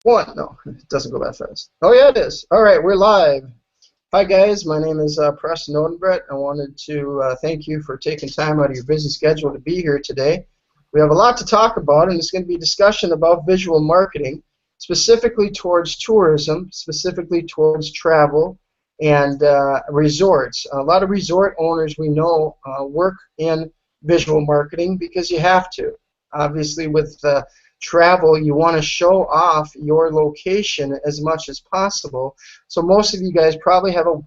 One. No, it doesn't go that fast. Oh, yeah, it is. All right, we're live. Hi, guys. My name is Preston Odenbrett. I wanted to thank you for taking time out of your busy schedule to be here today. We have a lot to talk about, and it's going to be a discussion about visual marketing, specifically towards tourism, specifically towards travel, and resorts. A lot of resort owners we know work in visual marketing because you have to. Obviously, with travel, you want to show off your location as much as possible. So most of you guys probably have a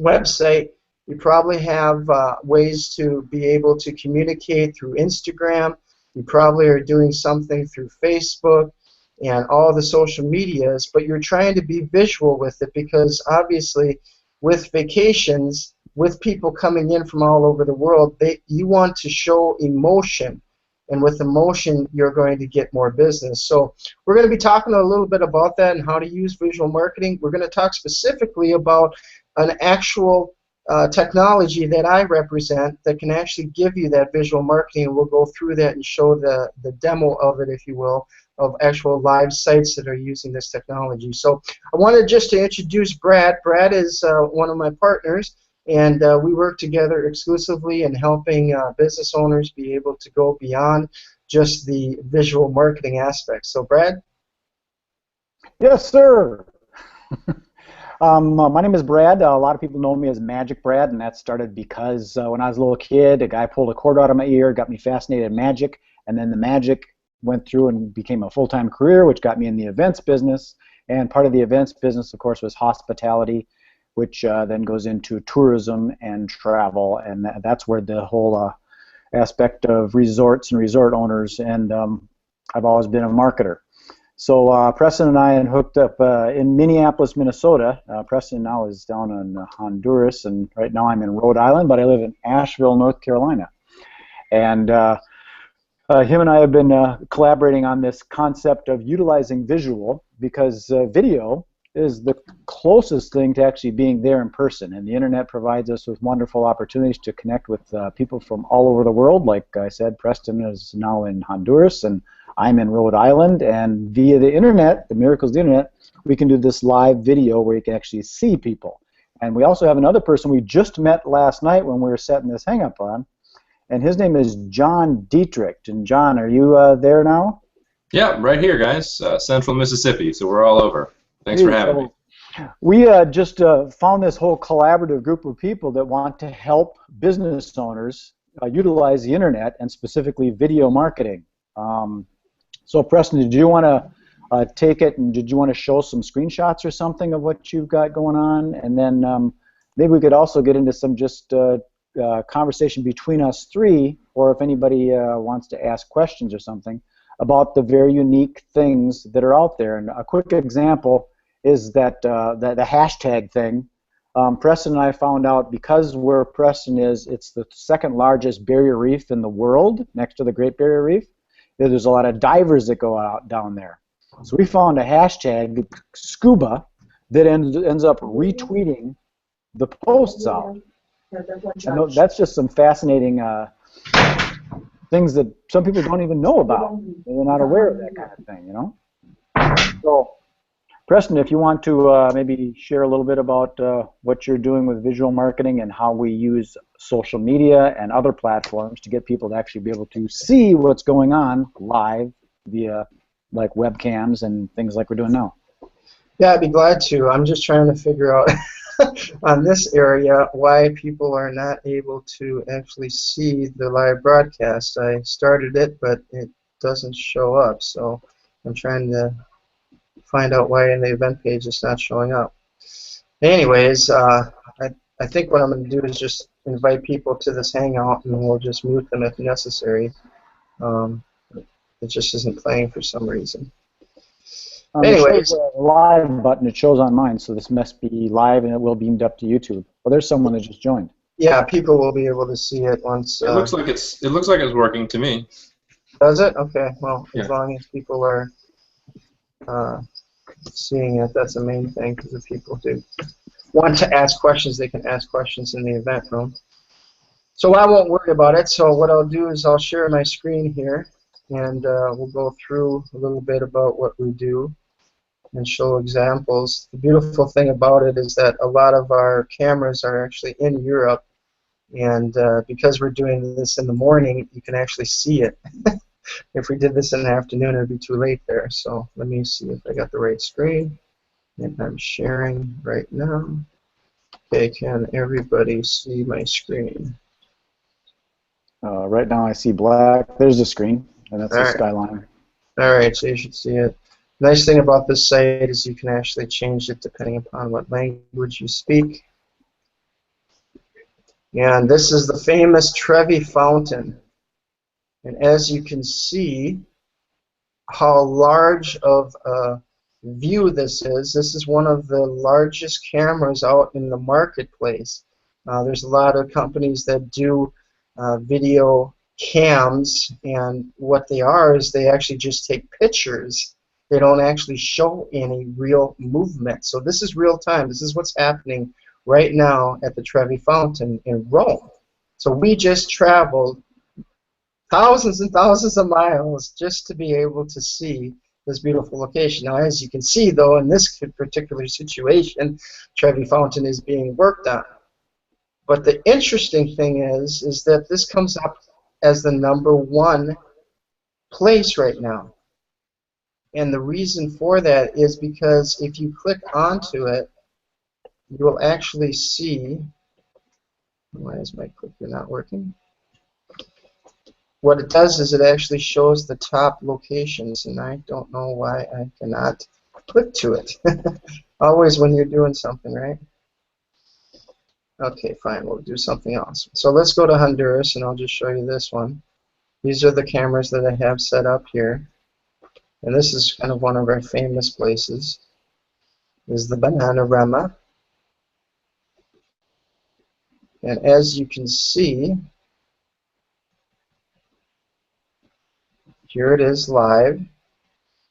website. You probably have ways to be able to communicate through Instagram. You probably are doing something through Facebook and all the social medias, but you're trying to be visual with it because obviously with vacations, with people coming in from all over the world, you want to show emotion. And with emotion, you're going to get more business. So we're going to be talking a little bit about that and how to use visual marketing. We're going to talk specifically about an actual technology that I represent that can actually give you that visual marketing, and we'll go through that and show the demo of it, if you will, of actual live sites that are using this technology. So I wanted just to introduce Brad. Brad is one of my partners. And we work together exclusively in helping business owners be able to go beyond just the visual marketing aspect. So, Brad? Yes, sir. My name is Brad. A lot of people know me as Magic Brad, and that started because when I was a little kid, a guy pulled a cord out of my ear, got me fascinated in magic, and then the magic went through and became a full-time career, which got me in the events business. And part of the events business, of course, was hospitality, which then goes into tourism and travel, and that's where the whole aspect of resorts and resort owners, and I've always been a marketer. So Preston and I hooked up in Minneapolis, Minnesota. Preston now is down in Honduras, and right now I'm in Rhode Island, but I live in Asheville, North Carolina. And him and I have been collaborating on this concept of utilizing visual, because video is the closest thing to actually being there in person, and the internet provides us with wonderful opportunities to connect with people from all over the world. Like I said, Preston is now in Honduras, and I'm in Rhode Island, and via the internet, the miracles of the internet, we can do this live video where you can actually see people. And we also have another person we just met last night when we were setting this hang-up on, and his name is John Dietrich. And John, are you there now? Yeah, right here, guys. Central Mississippi, so we're all over. Thanks for having me. We just found this whole collaborative group of people that want to help business owners utilize the internet, and specifically video marketing. So Preston, did you want to take it, and did you want to show some screenshots or something of what you've got going on? And then maybe we could also get into some just conversation between us three, or if anybody wants to ask questions or something about the very unique things that are out there. And a quick example is that the hashtag thing. Preston and I found out, because where Preston is, it's the second largest barrier reef in the world, next to the Great Barrier Reef. There's a lot of divers that go out down there. So we found a hashtag, scuba, that ends up retweeting the posts out. And that's just some fascinating things that some people don't even know about. They're not aware of that kind of thing, you know? So, Preston, if you want to maybe share a little bit about what you're doing with visual marketing and how we use social media and other platforms to get people to actually be able to see what's going on live via like webcams and things like we're doing now. Yeah, I'd be glad to. I'm just trying to figure out on this area why people are not able to actually see the live broadcast. I started it, but it doesn't show up, so I'm trying to find out why in the event page it's not showing up. Anyways, I think what I'm going to do is just invite people to this hangout, and we'll just mute them if necessary. It just isn't playing for some reason. Anyways, it shows a live button. It shows on mine, so this must be live, and it will be beamed up to YouTube. Well, there's someone that just joined. Yeah, people will be able to see it once. It looks like it's working to me. Does it? Okay. Well, yeah. As long as people are seeing it, that's the main thing. Because if people do want to ask questions, they can ask questions in the event room. So I won't worry about it. So what I'll do is I'll share my screen here, and we'll go through a little bit about what we do. and show examples. The beautiful thing about it is that a lot of our cameras are actually in Europe, and because we're doing this in the morning, you can actually see it. If we did this in the afternoon, it would be too late there. So let me see if I got the right screen. And I'm sharing right now. Okay, can everybody see my screen? Right now I see black. There's the screen, and that's All the right. skyline. All right, so you should see it. Nice thing about this site is you can actually change it depending upon what language you speak. And this is the famous Trevi Fountain. And as you can see how large of a view this is one of the largest cameras out in the marketplace. There's a lot of companies that do video cams, and what they are is they actually just take pictures. They don't actually show any real movement. So this is real time. This is what's happening right now at the Trevi Fountain in Rome. So we just traveled thousands and thousands of miles just to be able to see this beautiful location. Now, as you can see, though, in this particular situation, Trevi Fountain is being worked on. But the interesting thing is that this comes up as the #1 place right now. And the reason for that is because if you click onto it, you will actually see, why is my clicker not working? What it does is it actually shows the top locations, and I don't know why I cannot click to it. Always when you're doing something, right? Okay, fine, we'll do something else. So let's go to Honduras, and I'll just show you this one. These are the cameras that I have set up here. And this is kind of one of our famous places, is the Bananarama. And as you can see, here it is live.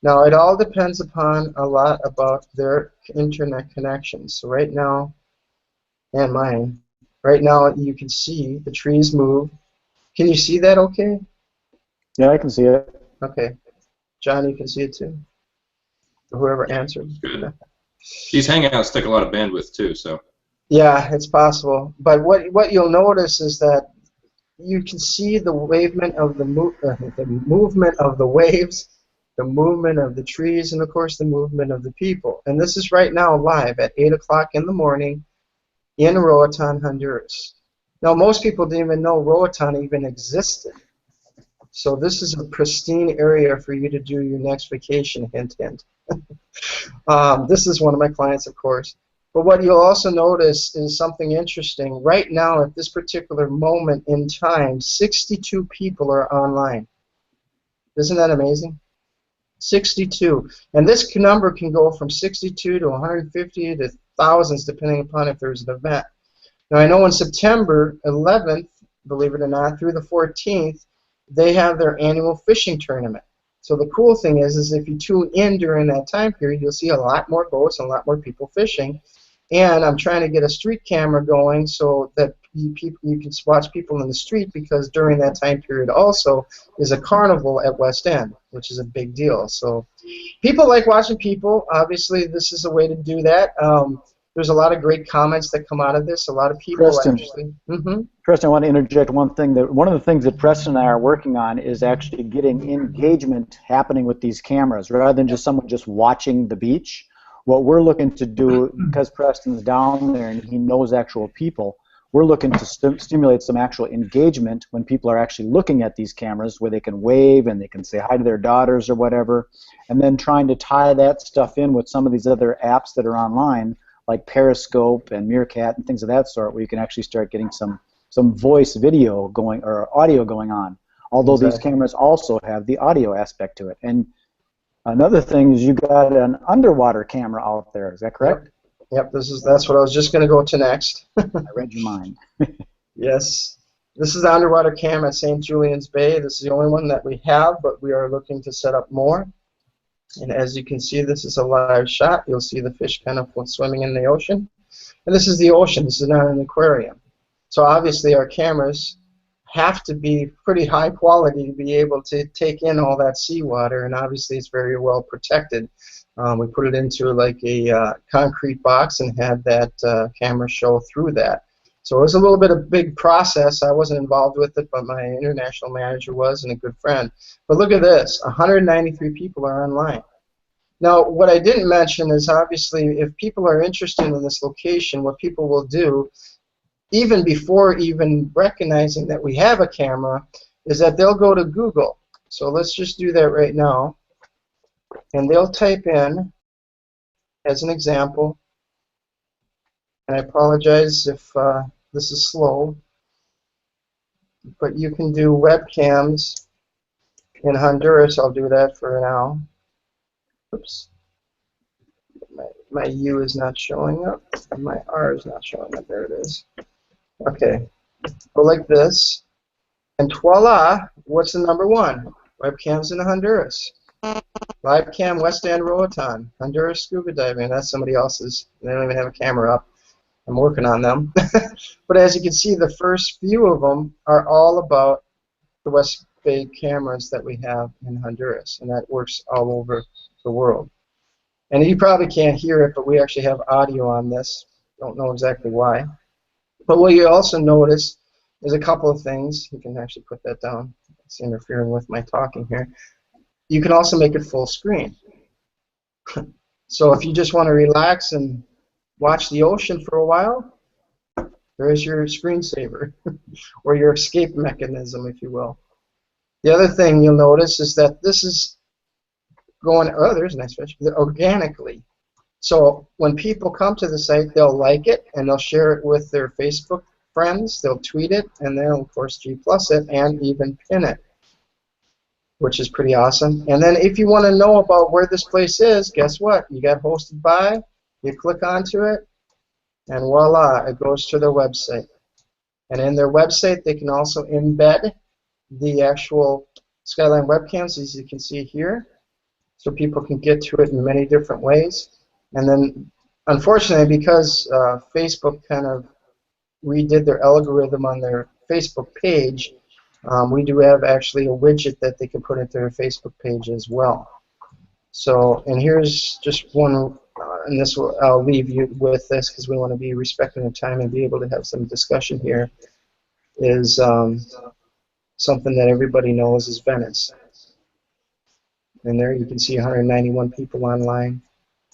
Now, it all depends upon a lot about their internet connections. So right now, and mine, right now you can see the trees move. Can you see that okay? Yeah, I can see it. Okay. John, you can see it too? Whoever answered. Good. These Hangouts take a lot of bandwidth too, so. Yeah, it's possible. But what you'll notice is that you can see the movement of the movement of the waves, the movement of the trees, and of course the movement of the people. And this is right now live at 8 o'clock in the morning in Roatan, Honduras. Now, most people didn't even know Roatan even existed. So this is a pristine area for you to do your next vacation, hint, hint. This is one of my clients, of course. But what you'll also notice is something interesting. Right now, at this particular moment in time, 62 people are online. Isn't that amazing? 62. And this number can go from 62 to 150 to thousands, depending upon if there's an event. Now, I know on September 11th, believe it or not, through the 14th, they have their annual fishing tournament. So the cool thing is if you tune in during that time period, you'll see a lot more boats and a lot more people fishing. And I'm trying to get a street camera going so that you can watch people in the street, because during that time period also is a carnival at West End, which is a big deal. So people like watching people. Obviously, this is a way to do that. There's a lot of great comments that come out of this. A lot of people actually. Preston, I want to interject one thing. One of the things that Preston and I are working on is actually getting engagement happening with these cameras, rather than just someone just watching the beach. What we're looking to do, because Preston's down there and he knows actual people, we're looking to stimulate some actual engagement when people are actually looking at these cameras, where they can wave and they can say hi to their daughters or whatever, and then trying to tie that stuff in with some of these other apps that are online, like Periscope and Meerkat and things of that sort, where you can actually start getting some voice video going or audio going on. Although these cameras also have the audio aspect to it. And another thing is you got an underwater camera out there. Is that correct? Yep. That's what I was just going to go to next. I read your mind. Yes. This is the underwater camera at St. Julian's Bay. This is the only one that we have, but we are looking to set up more. And as you can see, this is a live shot. You'll see the fish kind of swimming in the ocean. And this is the ocean. This is not an aquarium. So obviously our cameras have to be pretty high quality to be able to take in all that seawater, and obviously it's very well protected. We put it into like a concrete box and had that camera show through that. So it was a little bit of a big process. I wasn't involved with it, but my international manager was, and a good friend. But look at this, 193 people are online. Now, what I didn't mention is obviously if people are interested in this location, what people will do, even before even recognizing that we have a camera, is that they'll go to Google. So let's just do that right now. And they'll type in, as an example, and I apologize if this is slow, but you can do webcams in Honduras. I'll do that for now. Oops. My U is not showing up. My R is not showing up. There it is. Okay. Go like this. And voila, what's the number one? Webcams in Honduras. Live cam West End Roatan. Honduras scuba diving. That's somebody else's. They don't even have a camera up. I'm working on them. But as you can see, the first few of them are all about the West Bay cameras that we have in Honduras, and that works all over the world. And you probably can't hear it, but we actually have audio on this. Don't know exactly why. But what you also notice is a couple of things. You can actually put that down. It's interfering with my talking here. You can also make it full screen. So if you just want to relax and watch the ocean for a while, there's your screensaver, or your escape mechanism, if you will. The other thing you'll notice is that this is going, oh, there's a nice fish, organically. So when people come to the site, they'll like it, and they'll share it with their Facebook friends, they'll tweet it, and they'll, of course, G+ it, and even pin it, which is pretty awesome. And then if you want to know about where this place is, guess what? You got hosted by, you click onto it, and voila, it goes to their website. And in their website, they can also embed the actual Skyline webcams, as you can see here, so people can get to it in many different ways. And then, unfortunately, because Facebook kind of redid their algorithm on their Facebook page, we do have actually a widget that they can put into their Facebook page as well. So, and here's just one, and this will, I'll leave you with this because we want to be respecting of time and be able to have some discussion here, is something that everybody knows is Venice. And there you can see 191 people online.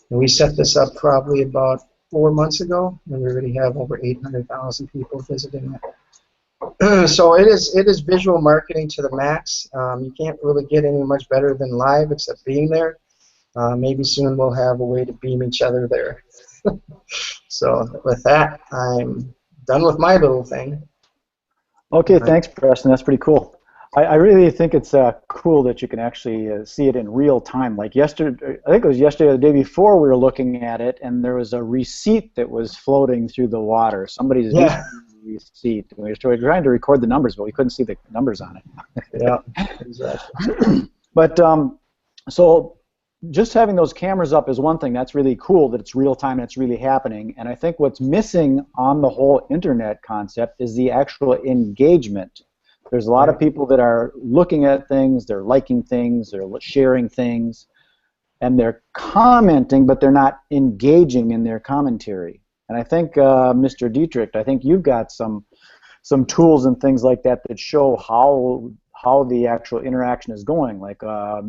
And we set this up probably about 4 months ago, and we already have over 800,000 people visiting it. So it is visual marketing to the max. You can't really get any much better than live except being there. Maybe soon we'll have a way to beam each other there. So with that, I'm done with my little thing. Okay, thanks, Preston. That's pretty cool. I really think it's cool that you can actually see it in real time. Like yesterday, I think it was yesterday or the day before, we were looking at it, and there was a receipt that was floating through the water. Somebody's receipt. We were trying to record the numbers, but we couldn't see the numbers on it. Yeah, exactly. But so just having those cameras up is one thing. That's really cool that it's real time and it's really happening. And I think what's missing on the whole internet concept is the actual engagement. There's a lot of people that are looking at things, they're liking things, they're sharing things, and they're commenting, but they're not engaging in their commentary. And I think, Mr. Dietrich, I think you've got some tools and things like that that show how the actual interaction is going, like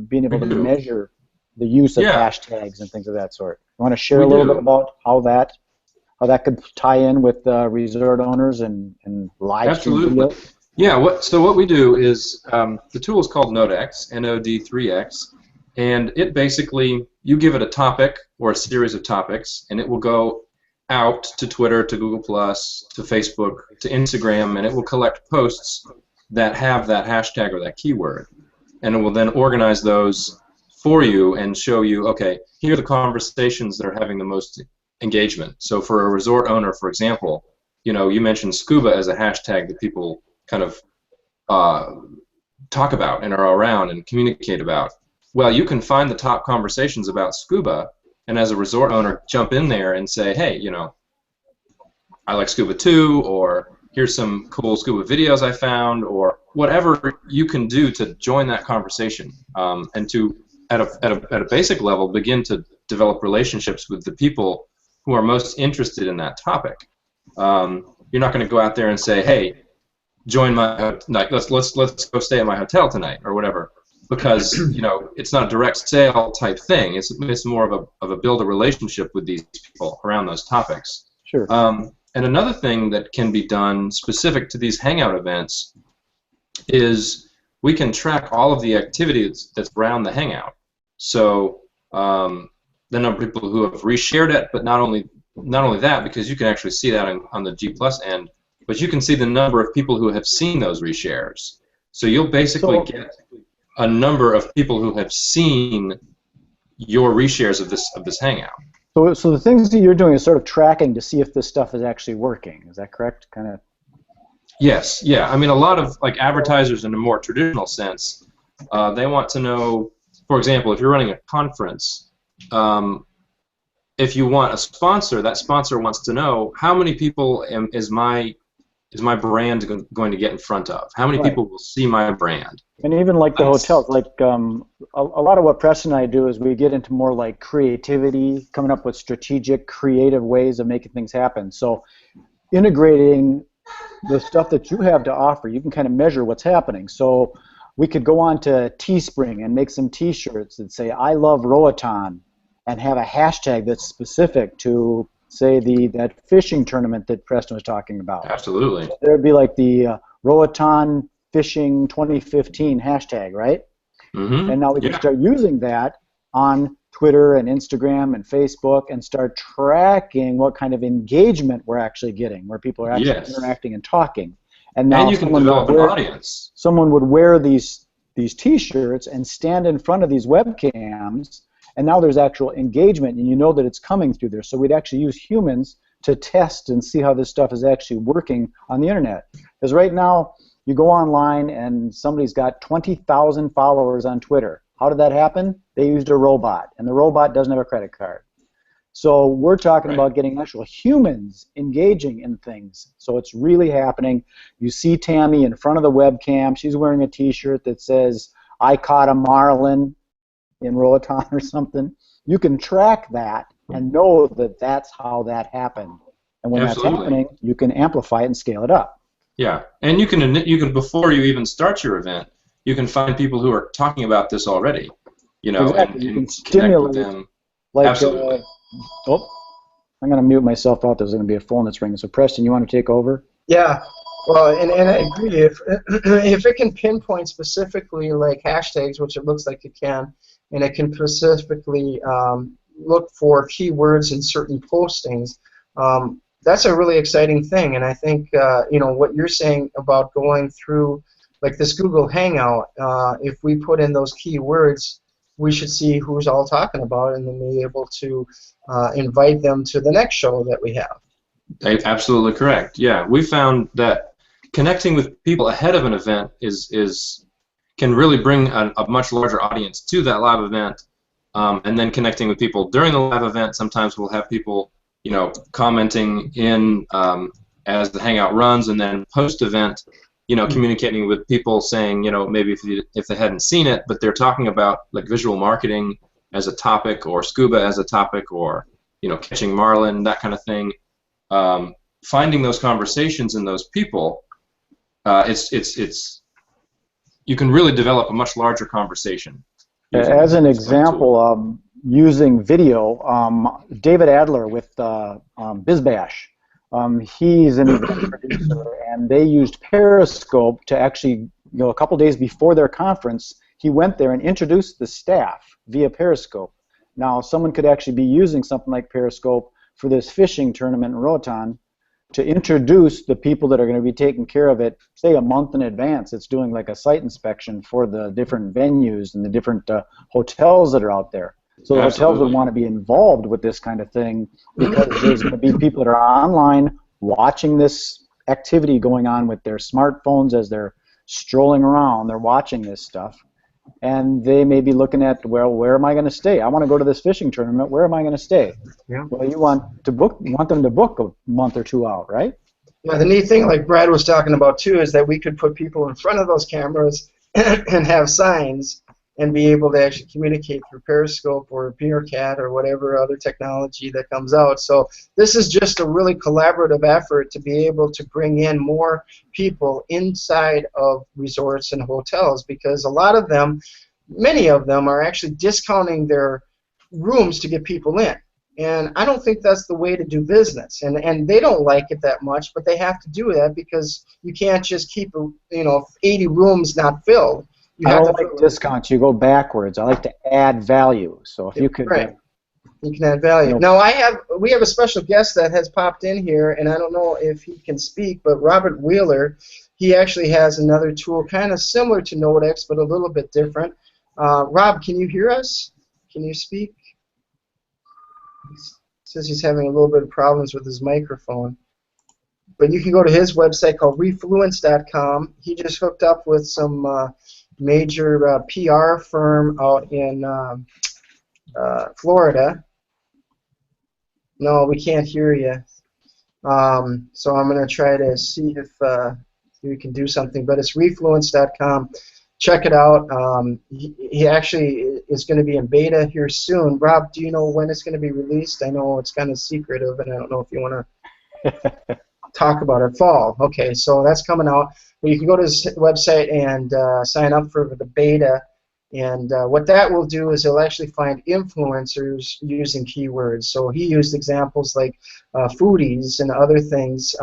being able to measure the use of hashtags and things of that sort. You want to share a little bit about how that could tie in with resort owners and live stream video? Yeah, so what we do is the tool is called Node-X, Nod3X, and it basically, you give it a topic or a series of topics, and it will go out to Twitter, to Google+, to Facebook, to Instagram, and it will collect posts that have that hashtag or that keyword. And it will then organize those for you and show you, okay, here are the conversations that are having the most engagement. So for a resort owner, for example, you know, you mentioned scuba as a hashtag that people kind of talk about and are around and communicate about. Well, you can find the top conversations about scuba, and as a resort owner, jump in there and say, hey, you know, I like scuba too, or here's some cool scuba videos I found, or whatever you can do to join that conversation, and to, at a basic level, begin to develop relationships with the people who are most interested in that topic. You're not going to go out there and say, hey, join my, like, let's go stay at my hotel tonight or whatever, because it's not a direct sale type thing. It's more of a build a relationship with these people around those topics. Sure. And another thing that can be done specific to these hangout events is we can track all of the activities that's around the hangout. So the number of people who have reshared it, but not only that, because you can actually see that on the G+ end, but you can see the number of people who have seen those reshares. So you'll basically get a number of people who have seen your reshares of this hangout. So the things that you're doing is sort of tracking to see if this stuff is actually working. Is that correct? Kind of. Yes. Yeah. I mean, a lot of like advertisers in a more traditional sense, they want to know. For example, if you're running a conference, if you want a sponsor, that sponsor wants to know how many people is my brand going to get in front of? How many people will see my brand? And even like the hotels, like a lot of what Preston and I do is we get into more like creativity, coming up with strategic, creative ways of making things happen. So integrating the stuff that you have to offer, you can kind of measure what's happening. So we could go on to Teespring and make some T-shirts that say "I love Roatan" and have a hashtag that's specific to, say, that fishing tournament that Preston was talking about. Absolutely. So there'd be like the Roatan Fishing 2015 hashtag, right? Mm-hmm. And now we can start using that on Twitter and Instagram and Facebook and start tracking what kind of engagement we're actually getting, where people are actually interacting and talking. And now you can develop an audience. Someone would wear these T-shirts and stand in front of these webcams, and now there's actual engagement, and you know that it's coming through there. So we'd actually use humans to test and see how this stuff is actually working on the internet. Because right now, you go online and somebody's got 20,000 followers on Twitter. How did that happen? They used a robot, and the robot doesn't have a credit card. So we're talking about getting actual humans engaging in things. So it's really happening. You see Tammy in front of the webcam. She's wearing a T-shirt that says, "I caught a marlin in Roatan" or something. You can track that and know that that's how that happened. And when that's happening, you can amplify it and scale it up. Yeah, and you can before you even start your event, you can find people who are talking about this already, Exactly. You can stimulate them. Like, Absolutely. I'm going to mute myself out. There's going to be a phone that's ringing. So Preston, you want to take over? Yeah. Well, and I agree. If it can pinpoint specifically like hashtags, which it looks like it can, and it can specifically look for keywords in certain postings, that's a really exciting thing. And I think what you're saying about going through like this Google Hangout, if we put in those keywords, we should see who's all talking about it, and then be able to invite them to the next show that we have. Absolutely correct. Yeah, we found that connecting with people ahead of an event can really bring a much larger audience to that live event, and then connecting with people during the live event. Sometimes we'll have people, commenting in as the hangout runs, and then post-event, communicating with people, saying, maybe if they hadn't seen it, but they're talking about like visual marketing as a topic, or scuba as a topic, or catching marlin, that kind of thing. Finding those conversations in those people, you can really develop a much larger conversation. As an example, using video, David Adler with BizBash, he's an event producer, and they used Periscope to actually, a couple days before their conference, he went there and introduced the staff via Periscope. Now, someone could actually be using something like Periscope for this fishing tournament in Roatan to introduce the people that are going to be taking care of it, say a month in advance. It's doing like a site inspection for the different venues and the different hotels that are out there. So the hotels would want to be involved with this kind of thing, because there's going to be people that are online watching this activity going on with their smartphones as they're strolling around. They're watching this stuff. And they may be looking at, well, where am I going to stay? I want to go to this fishing tournament. Where am I going to stay? Yeah. Well, you want them to book a month or two out, right? Yeah, the neat thing, like Brad was talking about too, is that we could put people in front of those cameras and have signs and be able to actually communicate through Periscope or Meerkat or whatever other technology that comes out. So this is just a really collaborative effort to be able to bring in more people inside of resorts and hotels, because a lot of them, many of them, are actually discounting their rooms to get people in. And I don't think that's the way to do business. And they don't like it that much, but they have to do that because you can't just keep 80 rooms not filled. You I have don't to like fill it. discounts. You go backwards. I like to add value. So if you could, Right. You can add value. you know, Now we have a special guest that has popped in here, and I don't know if he can speak, but Robert Wheeler, he actually has another tool kind of similar to Nodex, but a little bit different. Rob, can you hear us? Can you speak? He says he's having a little bit of problems with his microphone. But you can go to his website called refluence.com. He just hooked up with some major PR firm out in Florida. No, we can't hear you. So I'm going to try to see if we can do something. But it's refluence.com. Check it out. He actually is going to be in beta here soon. Rob, do you know when it's going to be released? I know it's kind of secretive, and I don't know if you want to talk about it. Fall. Okay, so that's coming out. But you can go to his website and sign up for the beta. And what that will do is it'll actually find influencers using keywords. So he used examples like foodies and other things.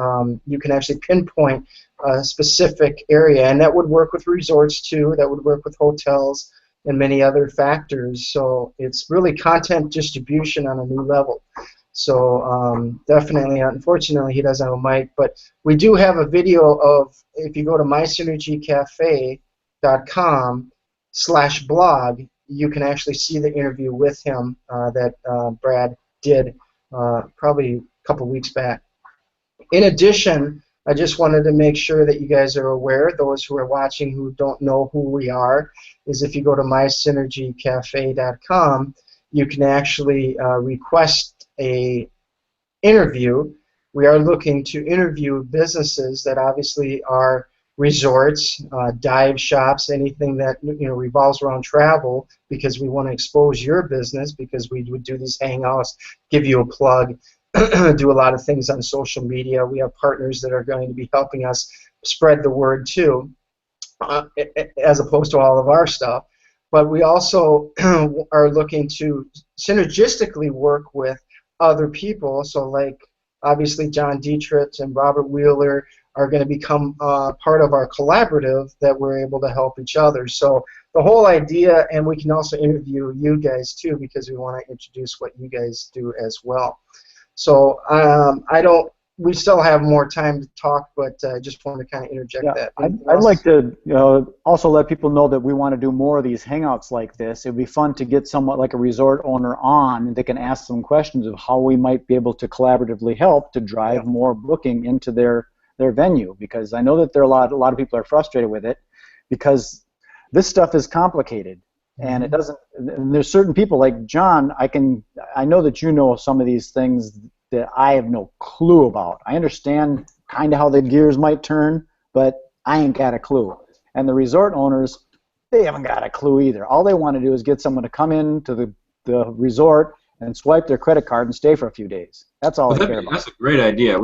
You can actually pinpoint a specific area, and that would work with resorts too. That would work with hotels and many other factors. So it's really content distribution on a new level. So definitely, unfortunately, he doesn't have a mic, but we do have a video of, if you go to mysynergycafe.com/blog, you can actually see the interview with him that Brad did probably a couple weeks back. In addition, I just wanted to make sure that you guys are aware, those who are watching who don't know who we are, is if you go to mysynergycafe.com, you can actually request a interview. We are looking to interview businesses that obviously are resorts, dive shops, anything that revolves around travel, because we want to expose your business, because we would do these hangouts, give you a plug, do a lot of things on social media. We have partners that are going to be helping us spread the word too, as opposed to all of our stuff. But we also are looking to synergistically work with other people. So like obviously John Dietrich and Robert Wheeler are going to become part of our collaborative that we're able to help each other. So the whole idea, and we can also interview you guys too, because we want to introduce what you guys do as well. So we still have more time to talk, but I just wanted to kind of interject that. I'd like to also let people know that we want to do more of these hangouts like this. It would be fun to get somewhat like a resort owner on, and they can ask some questions of how we might be able to collaboratively help to drive more booking into their venue, because I know that there are a lot of people are frustrated with it, because this stuff is complicated. And it doesn't. And there's certain people like John. I know that you know some of these things that I have no clue about. I understand kind of how the gears might turn, but I ain't got a clue. And the resort owners, they haven't got a clue either. All they want to do is get someone to come in to the resort and swipe their credit card and stay for a few days. That's all they care about. That's a great idea.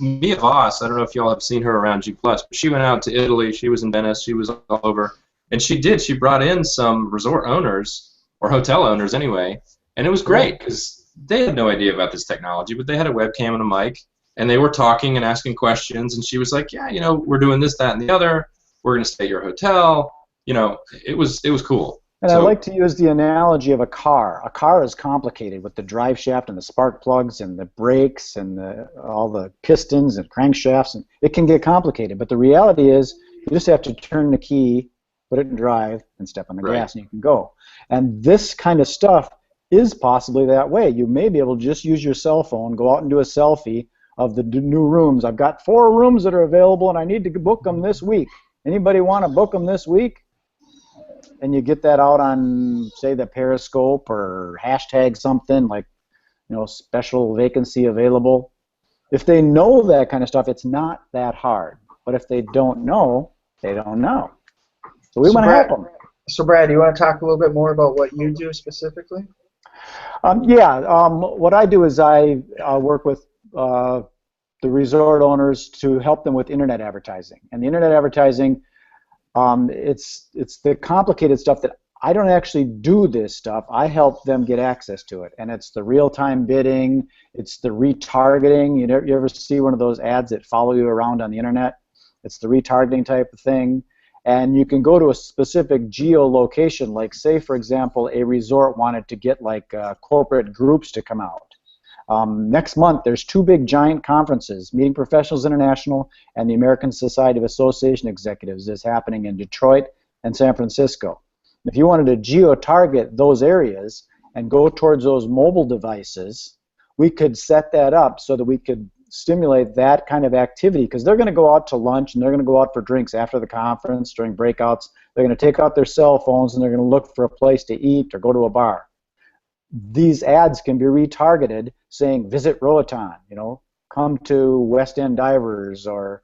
Mia Voss, I don't know if y'all have seen her around G+, but she went out to Italy. She was in Venice. She was all over. And she brought in some resort owners, or hotel owners anyway, and it was great because they had no idea about this technology, but they had a webcam and a mic, and they were talking and asking questions, and she was like, yeah, we're doing this, that, and the other. We're going to stay at your hotel. It was cool. And I like to use the analogy of a car. A car is complicated with the drive shaft and the spark plugs and the brakes and all the pistons and crankshafts, and it can get complicated. But the reality is you just have to turn the key, put it in drive, and step on the gas, and you can go. And this kind of stuff is possibly that way. You may be able to just use your cell phone, go out and do a selfie of the new rooms. I've got 4 rooms that are available, and I need to book them this week. Anybody want to book them this week? And you get that out on, say, the Periscope or hashtag something like, special vacancy available. If they know that kind of stuff, it's not that hard. But if they don't know, they don't know. So we want to help them. So Brad, do you want to talk a little bit more about what you do specifically? What I do is I work with the resort owners to help them with internet advertising. And the internet advertising, it's the complicated stuff that I don't actually do this stuff. I help them get access to it. And it's the real-time bidding. It's the retargeting. You ever see one of those ads that follow you around on the internet? It's the retargeting type of thing. And you can go to a specific geolocation, like say, for example, a resort wanted to get like corporate groups to come out. Next month, there's two big giant conferences, Meeting Professionals International and the American Society of Association Executives, is happening in Detroit and San Francisco. If you wanted to geo-target those areas and go towards those mobile devices, we could set that up so that we could stimulate that kind of activity, because they're going to go out to lunch and they're going to go out for drinks after the conference during breakouts. They're going to take out their cell phones and they're going to look for a place to eat or go to a bar. These ads can be retargeted saying visit Roatan, come to West End Divers, or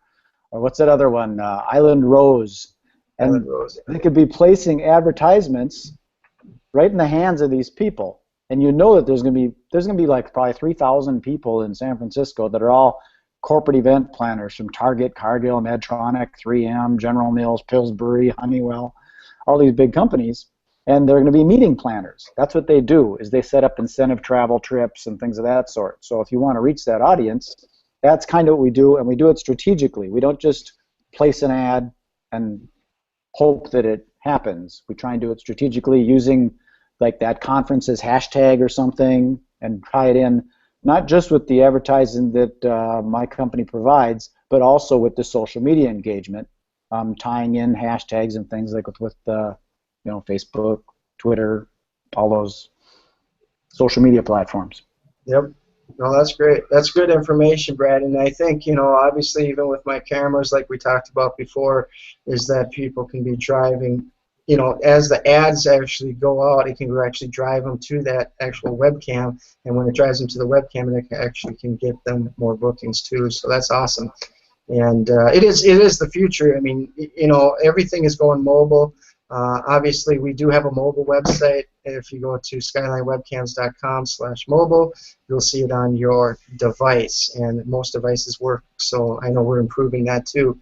what's that other one, Island Rose. And they could be placing advertisements right in the hands of these people. And you know that there's going to be like probably 3,000 people in San Francisco that are all corporate event planners from Target, Cargill, Medtronic, 3M, General Mills, Pillsbury, Honeywell, all these big companies. And they're going to be meeting planners. That's what they do, is they set up incentive travel trips and things of that sort. So if you want to reach that audience, that's kind of what we do, and we do it strategically. We don't just place an ad and hope that it happens. We try and do it strategically using like that conference's hashtag or something, and tie it in not just with the advertising that my company provides, but also with the social media engagement, tying in hashtags and things like with Facebook, Twitter, all those social media platforms. Yep. No, that's great. That's good information, Brad. And I think, obviously, even with my cameras, like we talked about before, is that people can be driving, as the ads actually go out, it can actually drive them to that actual webcam. And when it drives them to the webcam, it actually can get them more bookings too. So that's awesome. And it is the future. I mean, everything is going mobile. Obviously, we do have a mobile website. If you go to skylinewebcams.com/mobile, you'll see it on your device, and most devices work, so I know we're improving that too.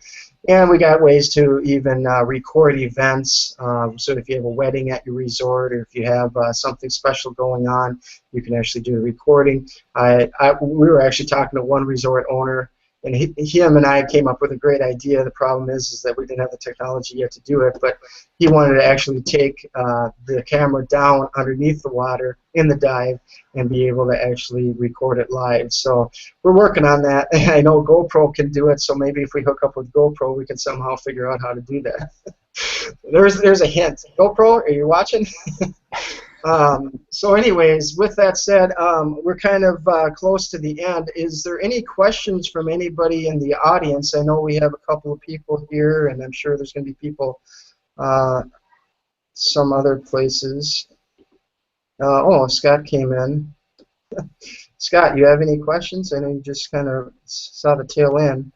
And we got ways to even record events, so if you have a wedding at your resort, or if you have something special going on, you can actually do the recording. We were actually talking to one resort owner, and him and I came up with a great idea. The problem is that we didn't have the technology yet to do it, but he wanted to actually take the camera down underneath the water in the dive and be able to actually record it live. So we're working on that. I know GoPro can do it, so maybe if we hook up with GoPro, we can somehow figure out how to do that. There's a hint. GoPro, are you watching? So anyways, with that said, we're kind of close to the end. Is there any questions from anybody in the audience? I know we have a couple of people here, and I'm sure there's going to be people some other places. Oh, Scott came in. Scott, you have any questions? I know you just kind of saw the tail end.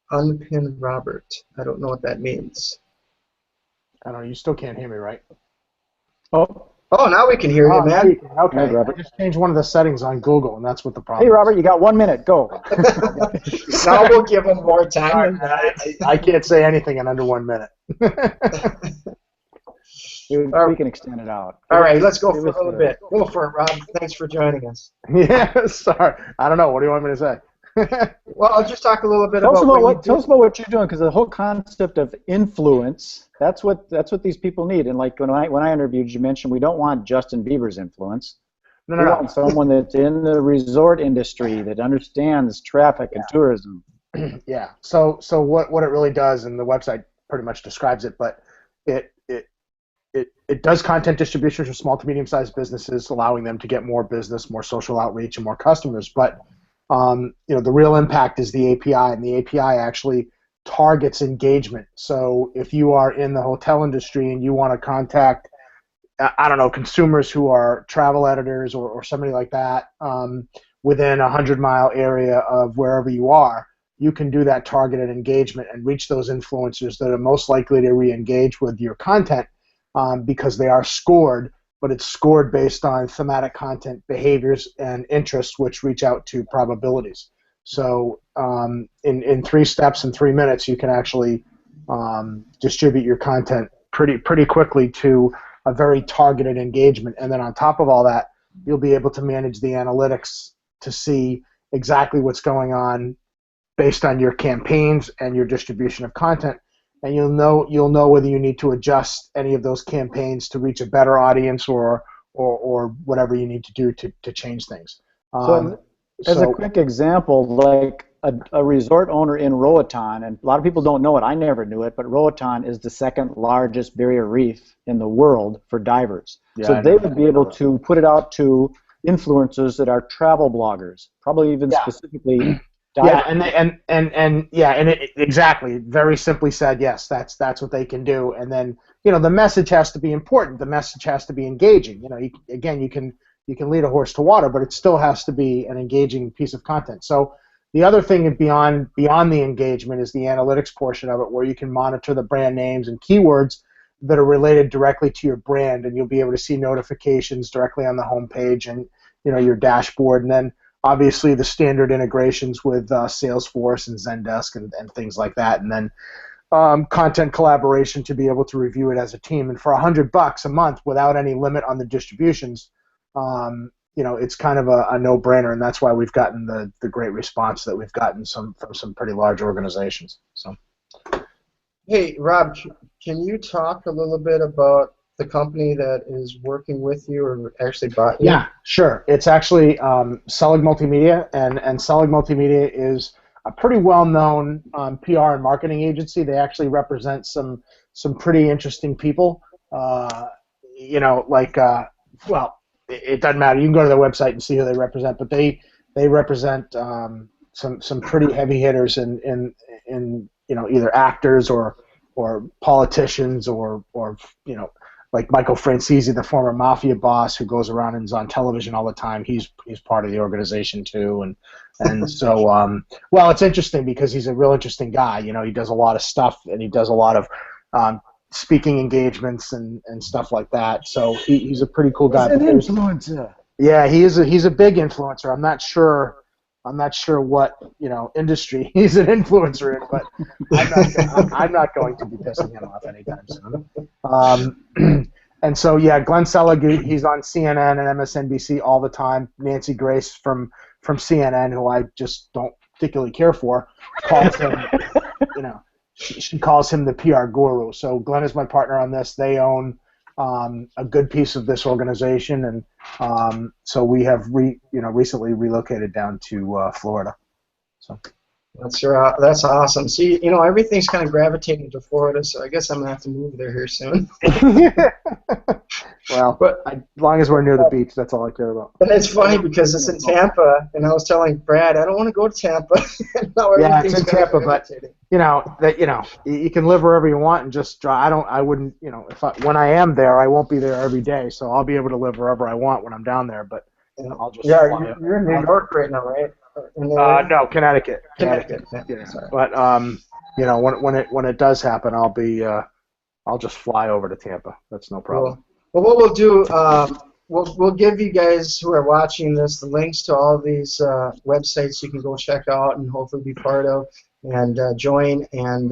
Unpin Robert. I don't know what that means. I don't know. You still can't hear me, right? Oh, now we can hear you, man. Okay, hey, I just changed one of the settings on Google, and that's what the problem is. Hey, Robert, you got 1 minute. Go. Now we'll give them more time. I can't say anything in under 1 minute. We can extend it out. All right, let's go for a little bit. Go for it, Rob. Thanks for joining us. Yeah, sorry. I don't know. What do you want me to say? Well, I'll just talk a little bit tell us about what you're doing, because the whole concept of influence, that's what these people need. And like when I interviewed you, mentioned we don't want Justin Bieber's influence. We want someone that's in the resort industry that understands traffic and tourism. Yeah. So what it really does, and the website pretty much describes it, but it does content distribution for small to medium-sized businesses, allowing them to get more business, more social outreach, and more customers. But the real impact is the API, and the API actually targets engagement. So if you are in the hotel industry and you want to contact, I don't know, consumers who are travel editors or somebody like that, within a 100-mile area of wherever you are, you can do that targeted engagement and reach those influencers that are most likely to re-engage with your content because they are scored, but it's scored based on thematic content, behaviors, and interests, which reach out to probabilities. So in 3 steps in 3 minutes, you can actually distribute your content pretty quickly to a very targeted engagement. And then on top of all that, you'll be able to manage the analytics to see exactly what's going on based on your campaigns and your distribution of content. And you'll know whether you need to adjust any of those campaigns to reach a better audience or whatever you need to do to change things. As a quick example, like a resort owner in Roatan, and a lot of people don't know it, I never knew it, but Roatan is the 2nd largest barrier reef in the world for divers. Yeah, so they would be able to put it out to influencers that are travel bloggers, probably even specifically divers. Exactly. Very simply said, yes, that's what they can do. And then, the message has to be important. The message has to be engaging. You can lead a horse to water, but it still has to be an engaging piece of content. So the other thing beyond the engagement is the analytics portion of it, where you can monitor the brand names and keywords that are related directly to your brand, and you'll be able to see notifications directly on the homepage and your dashboard, and then obviously the standard integrations with Salesforce and Zendesk and things like that, and then content collaboration to be able to review it as a team. And for $100 a month without any limit on the distributions, it's kind of a no-brainer, and that's why we've gotten the great response that we've gotten from some pretty large organizations. So, hey, Rob, can you talk a little bit about the company that is working with you or actually bought you? Yeah, sure. It's actually Selig Multimedia, and Selig Multimedia is a pretty well-known PR and marketing agency. They actually represent some pretty interesting people. It doesn't matter. You can go to their website and see who they represent, but they represent some pretty heavy hitters in either actors or politicians or like Michael Francesi, the former mafia boss who goes around and is on television all the time. He's part of the organization too, and so well, it's interesting because he's a real interesting guy. He does a lot of stuff, and he does a lot of speaking engagements and stuff like that. So he's a pretty cool guy. He's an influencer. Yeah, he's a big influencer. I'm not sure what industry he's an influencer in, but I'm not going to be pissing him off anytime soon. And so Glenn Selig, he's on CNN and MSNBC all the time. Nancy Grace from CNN, who I just don't particularly care for, calls him she calls him the PR guru. So Glenn is my partner on this. They own a good piece of this organization, and so we have recently relocated down to Florida. So that's awesome. See, everything's kind of gravitating to Florida, so I guess I'm gonna have to move there here soon. Well, but as long as we're near the beach, that's all I care about. And it's funny because it's in Tampa, and I was telling Brad I don't want to go to Tampa. Yeah, it's in Tampa, but you can live wherever you want and just drive. I wouldn't, when I am there, I won't be there every day, so I'll be able to live wherever I want when I'm down there. But I'll just fly up. You're in New York right now, right? No, Connecticut. Connecticut. Yeah. But when it does happen, I'll just fly over to Tampa. That's no problem. Well, what we'll do, we'll give you guys who are watching this the links to all these websites you can go check out and hopefully be part of and join. And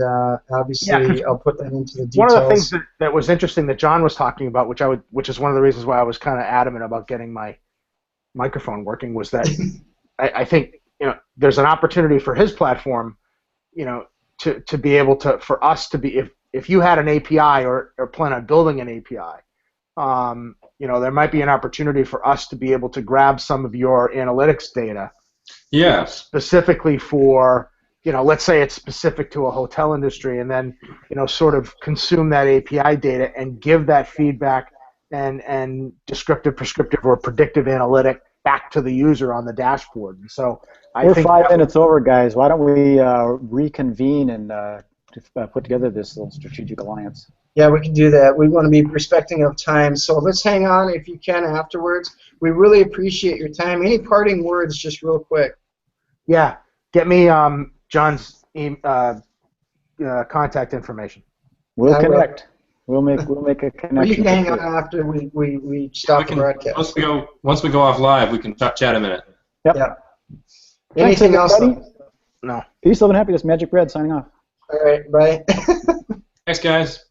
obviously, I'll put that into the details. One of the things that was interesting that John was talking about, which is one of the reasons why I was kind of adamant about getting my microphone working, was that I think there's an opportunity for his platform, to be able to, for us to be, if you had an API or plan on building an API, there might be an opportunity for us to be able to grab some of your analytics data. Yeah. Specifically for, let's say it's specific to a hotel industry, and then, sort of consume that API data and give that feedback and descriptive, prescriptive, or predictive analytic back to the user on the dashboard. And so we're 5 minutes over, guys. Why don't we reconvene and put together this little strategic alliance? Yeah, we can do that. We want to be respecting of time. So let's hang on if you can afterwards. We really appreciate your time. Any parting words, just real quick? Yeah, get me John's contact information. We'll connect. We'll make a connection. Or you can hang for on sure. after we stop the broadcast. Once we go off live, we can chat a minute. Yep. Yeah. Thanks, Anything else? everybody. No. Peace, love, and happiness. Magic Bread signing off. All right, bye. Thanks, guys.